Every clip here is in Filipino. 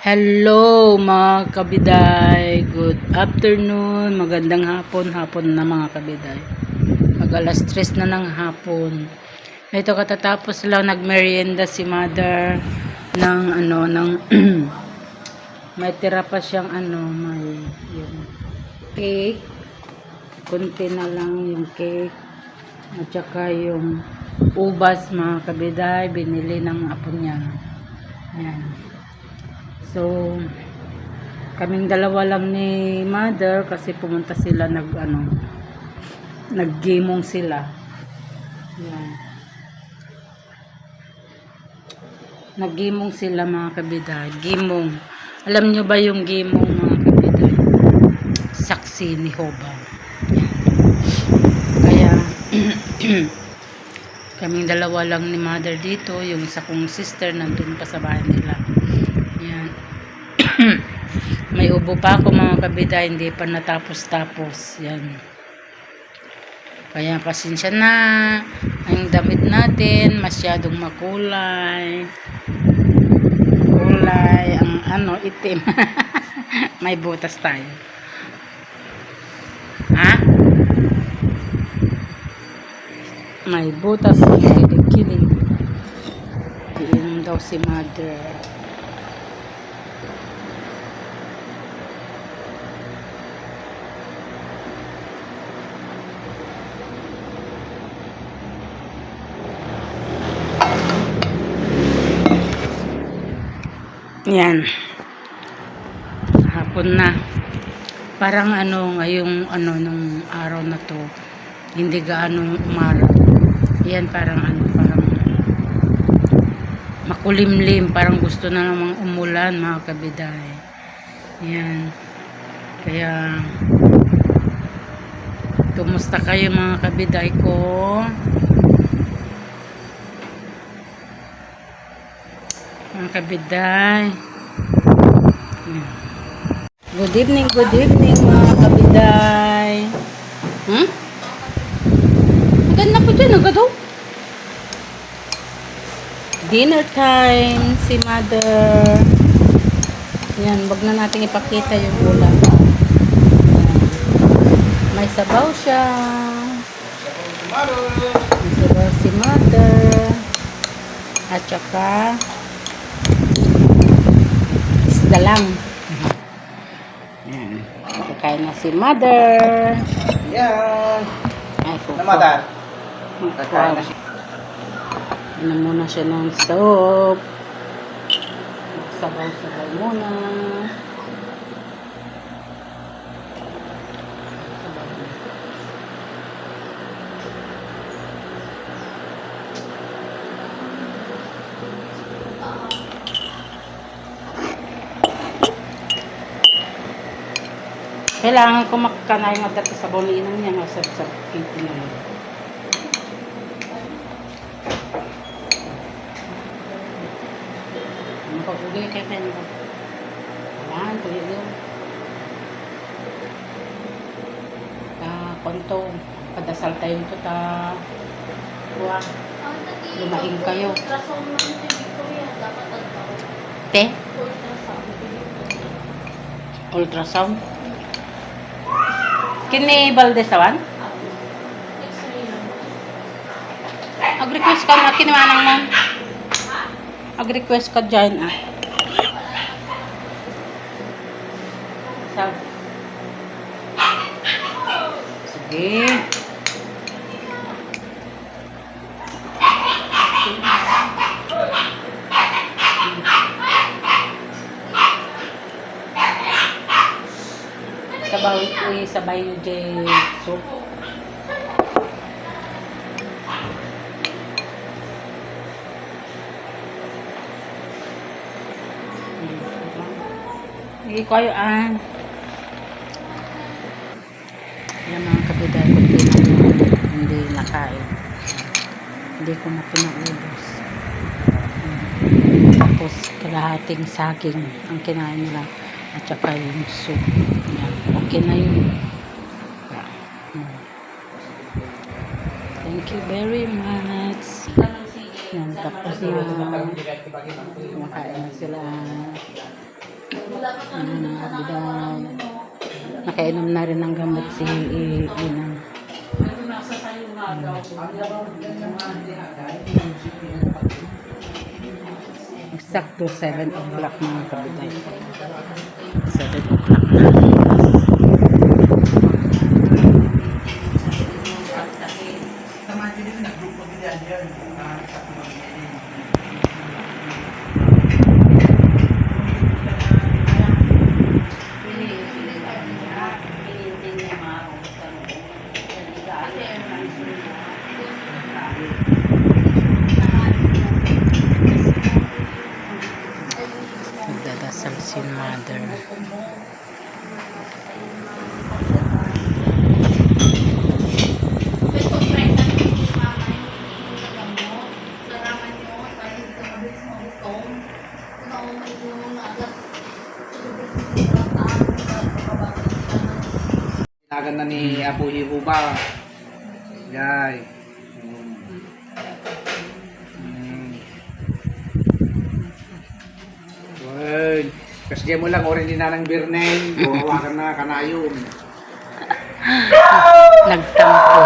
Hello mga kabiday, good afternoon, magandang hapon na mga kabiday. Mag alas 3 na ng hapon. Ito katatapos lang nagmerienda si mother ng may tira pa siyang may yung cake. Kunti na lang yung cake at saka yung ubas mga kabiday, binili ng apo niya. Ayan. So, kaming dalawa lang ni mother kasi pumunta sila naggimong sila. Yan. Naggimong sila mga kabiday. Gimong. Alam nyo ba yung gimong mga kabiday? Saksi ni Hoba. Yan. Kaya, kaming dalawa lang ni mother dito. Yung isa kong sister nandun pa sa bahay nila. Yan. May ubo pa ako mga kabida, hindi pa natapos-tapos. Yan. Kaya pasensya na. Ang damit natin masyadong makulay. Kulay ang itim. May butas tayo. Ha? May butas, kilig-kilig. Iinom daw si mother. Yan. Hapon na. Parang ngayong nung araw na to, hindi gaano umaraw. Yan parang makulimlim, parang gusto na namang umulan mga kabiday. Yan. Kaya kumusta kayo mga kabiday ko? Mga kabiday. Good evening mga kabiday. Maganda po dyan, agad. Dinner time si mother. Yan, wag na natin ipakita yung ulam. May sabaw siya. May sabaw si mother. At saka isda lang. Yan. Kakain na si mother. Yan. Ay, Namadan. Kakain na siya. Ano muna siya ng soap. Sabaw-sabaw muna. Kailangan ko makakanay nga dati sa bolinan niya nga sa cake niya. Pagugay kay Pen ko. Ayan, tuloy yun. Konto, padasal tayo ito kuha. Lumaing kayo. Te? Ultrasound? Kini Baldesawan?Ag-request ka na kinimanang mo. Mag-request ka dyan, So, sige. Sabay nyo dyan. So, hindi ko kayo yan mga kabiday ko hindi nakain, hindi ko na pinaubos. Tapos kalahating saging ang kinain nila at saka yung soup. Yan. Okay na yun. Thank you very much. Yan, tapos na kumakain na sila. Ayan, mga kabiday. Nakainom na rin ng gamot si Inang. Eksakto 7 o'clock mga kabiday. 7 o'clock na. Nagdadasal si mother. Tinagan na ni Apo Yehuba. Yay. Word. Kasi diyan mo lang orin din na ng birneng. Buhawakan na kanayon. Nagtampo.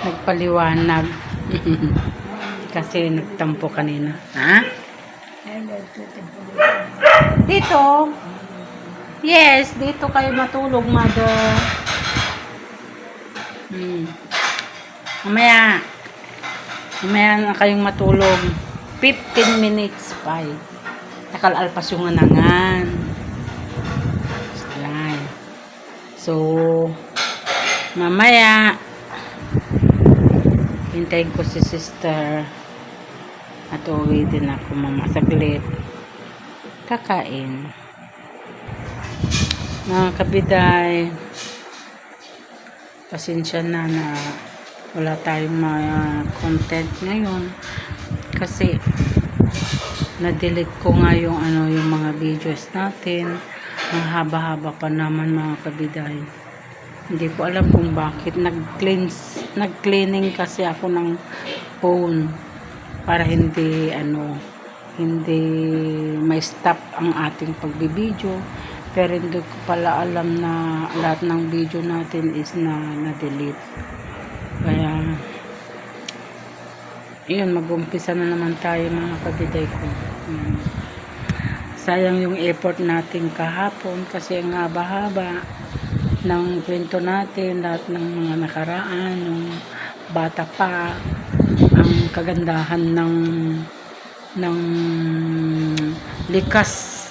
Nagpaliwanag. Kasi nagtampo kanina. Ha? Dito. Yes, dito kayo matulog, mother. Mamaya. Mamaya na kayong matulog. 15 minutes pa. Nakalalpas yung anangan. So, mamaya hintayin ko si sister at uwi din ako mama saglit. Kakain. Mga kabiday, pasensya na wala tayong mga content ngayon kasi na-delete ko nga yung yung mga videos natin. Ang haba-haba pa naman mga kabiday. Hindi ko alam kung bakit nag-cleaning kasi ako ng phone para hindi hindi may stop ang ating pagbibideo. Pero hindi ko pala alam na lahat ng video natin is na-delete. Kaya yun, mag-umpisa na naman tayo mga kabiday ko. Sayang yung effort natin kahapon kasi ang haba-haba ng kwento natin, lahat ng mga nakaraan, yung bata pa, ang kagandahan ng likas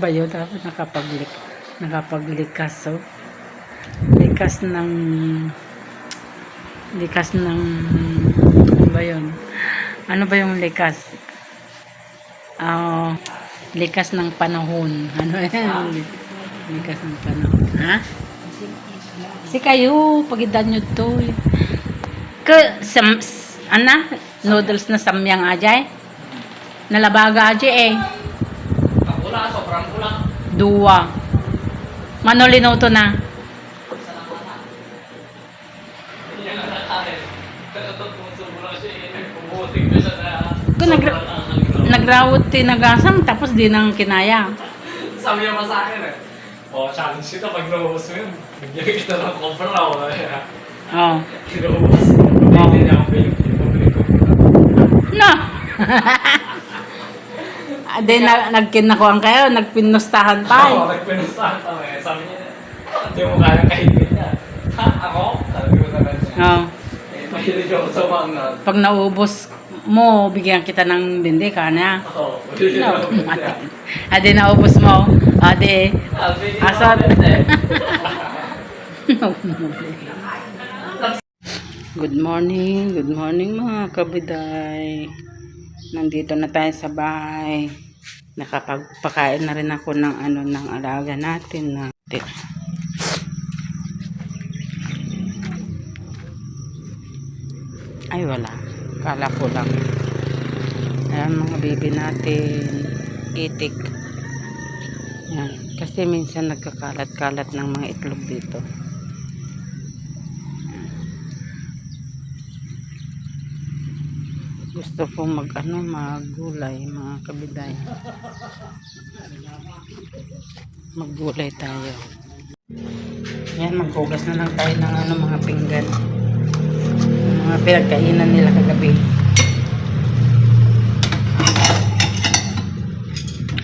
ba yun? Dapat nakapaglikas, so likas ng ano ba yun? Ano ba yung likas? Likas ng panahon. Ano yan? Likas ng panahon. Ha? Si kayo, pagidan nyo to. Noodles na samyang ajay? Nalabaga ajay eh. Wala, sobrang kulang. Dua. Manolino to na. Kung nagrawot tinagasang tapos di nang kinaya. Sabi niya sa akin eh. Challenge kita pag naubos mo yun. Bigyan kita ng compra o kaya. Oh. Naubos mo. Hindi niya ako pinipili ko. No. Nagkinakuan kayo, nagpinustahan pa. Oo, nagpinustahan kami. Sabi niya, hindi mo kaya kainin niya. Ha? Ako? Sabi ko na kanya. Oh. Mahilig ako sa mga. Pag naubos mo, bigyan kita ng bindi ka na. Oo, mahilig ako siya. Ade naubos mo. Ade. Asad. Good morning mga kabiday. Nandito na tayo sa bahay. Nakapagpakain na rin ako ng ng alaga natin. Ay wala. Kala ko lang. Ayan mga baby natin. Itik. Yan. Kasi minsan nagkakalat-kalat ng mga itlog dito. Gusto kong maggulay mga kabiday. Maggulay tayo. Yan, maghugas na lang tayo ng mga pinggan. Mga pinagkainan nila kagabi.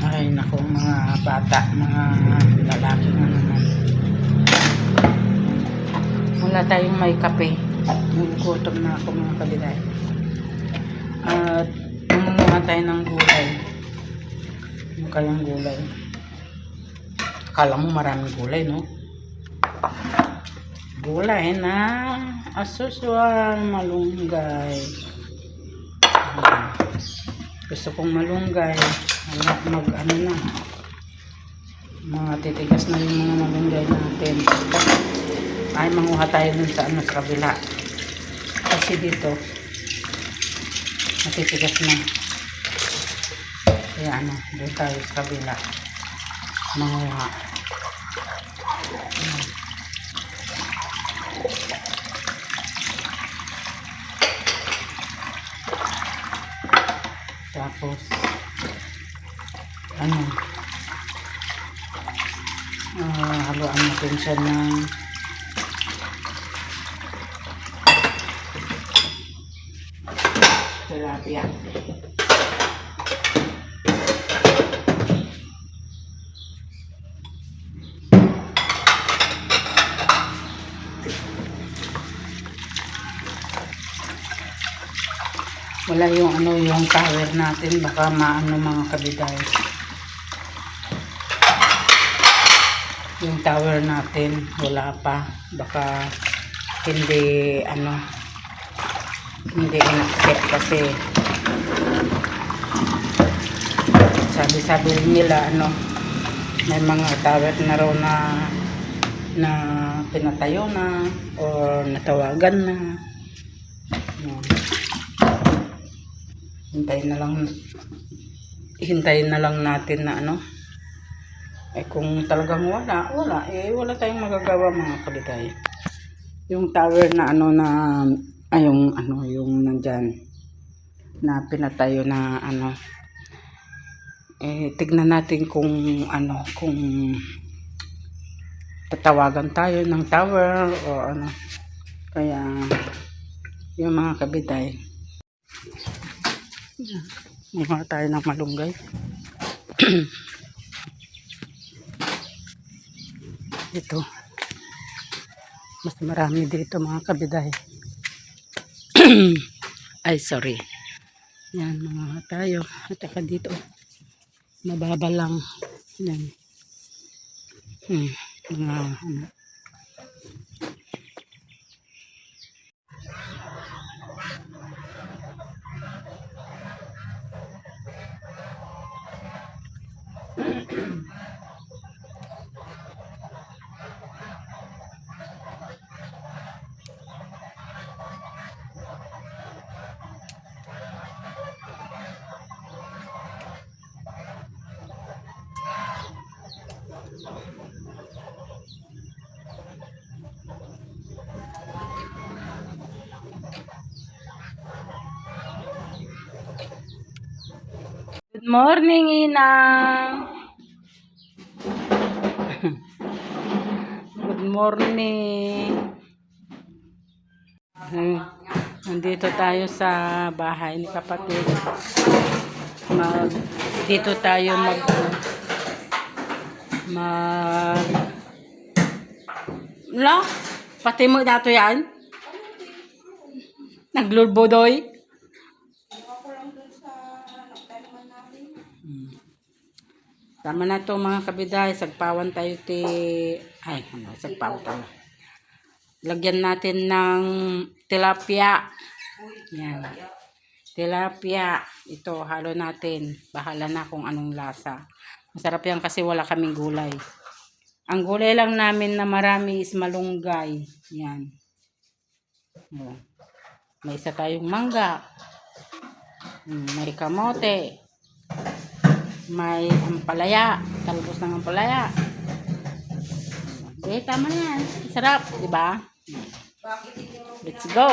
Ay, naku, mga bata, mga lalaki na naman. Wala tayong may kape. Nagugutom na ako mga kabiday. At mumuha tayo ng gulay. Yung kayang gulay. Akala mo maraming gulay, no? Gulay na asuswang malunggay. Gusto kong malunggay. Na. Mga titigas na yung mga malunggay natin. Ay, manguha tayo dun sa sa kabila. Kasi dito, matitigas na. Kaya doon tayo sa kabila. Manguha. Tapos, haluan natin siya ng tilapia. Wala yung tower natin, baka maano mga kabiday. Yung tower natin wala pa, baka hindi hindi in-accept kasi sabi nila may mga tower na raw na pinatayo na o natawagan na. Hintayin na lang natin na kung talagang wala tayong magagawa mga kabiday. Yung tower na yung nandyan na pinatayo na tignan natin kung tatawagan tayo ng tower o kaya yung mga kabiday. Mga tayo ng malunggay. Ito. Mas marami dito mga kabiday. Ay, sorry. Yan, mga tayo. At saka dito. Mababa lang. Yan. Mga Good morning, Inang. Good morning. Nandito tayo sa bahay ni kapatid. Dito tayo pati mo dato yan? Naglulbodoy? Tama na to mga kabiday, sagpawan tayo sagpawan tayo. Lagyan natin ng tilapia. Yan. Tilapia. Ito, halo natin. Bahala na kung anong lasa. Masarap yan kasi wala kaming gulay. Ang gulay lang namin na marami is malunggay. Yan. May isa tayong mangga. May kamote. May ampalaya, talbos ng ampalaya. Tama na yan. Sarap, di ba? Let's go.